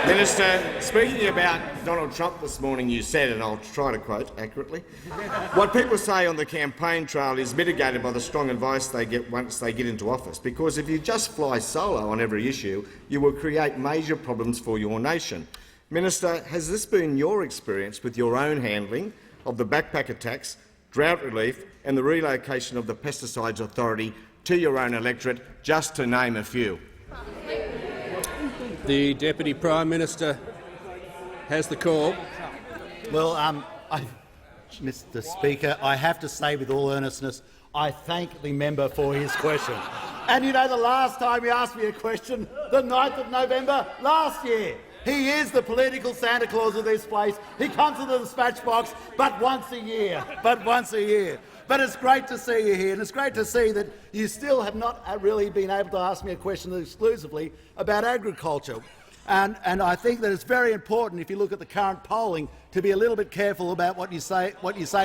Minister, speaking about Donald Trump this morning, you said, and I'll try to quote accurately, what people say on the campaign trail is mitigated by the strong advice they get once they get into office, because if you just fly solo on every issue, you will create major problems for your nation. Minister, has this been your experience with your own handling of the backpacker tax, drought relief and the relocation of the Pesticides Authority to your own electorate, just to name a few? The Deputy Prime Minister has the call. Well, Mr Speaker, I have to say with all earnestness, I thank the member for his question. And you know, the last time he asked me a question, the 9th of November last year. He is the political Santa Claus of this place. He comes to the dispatch box but once a year. But it's great to see you here, and it's great to see that you still have not really been able to ask me a question exclusively about agriculture. And I think that it's very important, if you look at the current polling, to be a little bit careful about what you say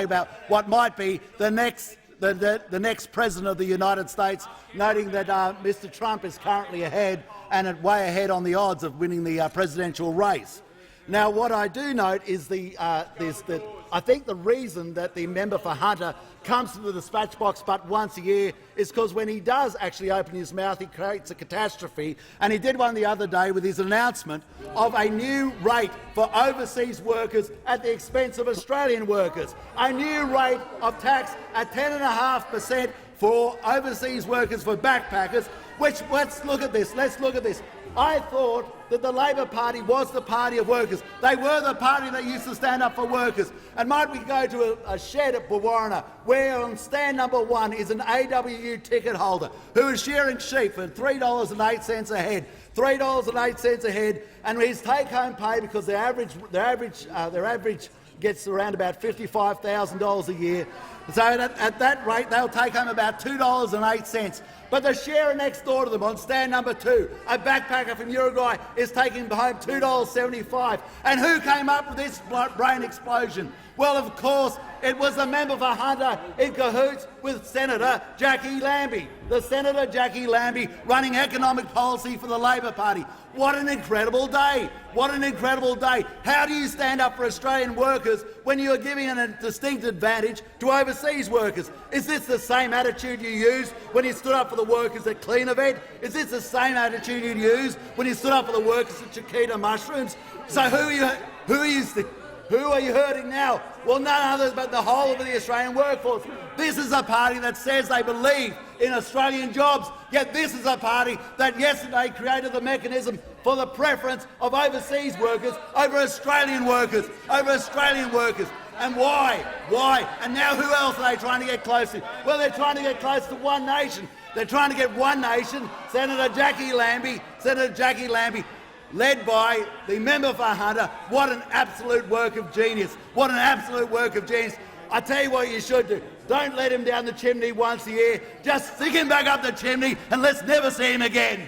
about what might be the next President of the United States, noting that Mr Trump is currently ahead and way ahead on the odds of winning the presidential race. Now, what I do note is that I think the reason that the member for Hunter comes to the dispatch box but once a year is because when he does actually open his mouth, he creates a catastrophe. And he did one the other day with his announcement of a new rate for overseas workers at the expense of Australian workers. A new rate of tax at 10.5% for overseas workers, for backpackers. Which, let's look at this. I thought that the Labor Party was the party of workers. They were the party that used to stand up for workers. And might we go to a shed at Bawarrina, where on stand number 1 is an AWU ticket holder who is shearing sheep for $3.08 a head. $3.08 a head, and his take-home pay, because their average gets around about $55,000 a year. So at that rate, they'll take home about $2.08. But the sharer next door to them on stand number 2, a backpacker from Uruguay, is taking home $2.75. And who came up with this brain explosion? Well, of course, it was the member for Hunter in cahoots with Senator Jackie Lambie. The Senator Jackie Lambie running economic policy for the Labor Party. What an incredible day! What an incredible day! How do you stand up for Australian workers when you are giving a distinct advantage to overseas workers? Is this the same attitude you used when you stood up for the workers at Cleanovent? Is this the same attitude you used when you stood up for the workers at Chiquita Mushrooms? So who are you hurting now? Well, none other but the whole of the Australian workforce. This is a party that says they believe in Australian jobs, yet this is a party that yesterday created the mechanism for the preference of overseas workers over Australian workers, And why? And now who else are they trying to get close to? Well, they're trying to get close to One Nation. They're trying to get One Nation, Senator Jackie Lambie, led by the member for Hunter. What an absolute work of genius. I tell you what you should do. Don't let him down the chimney once a year. Just stick him back up the chimney and let's never see him again.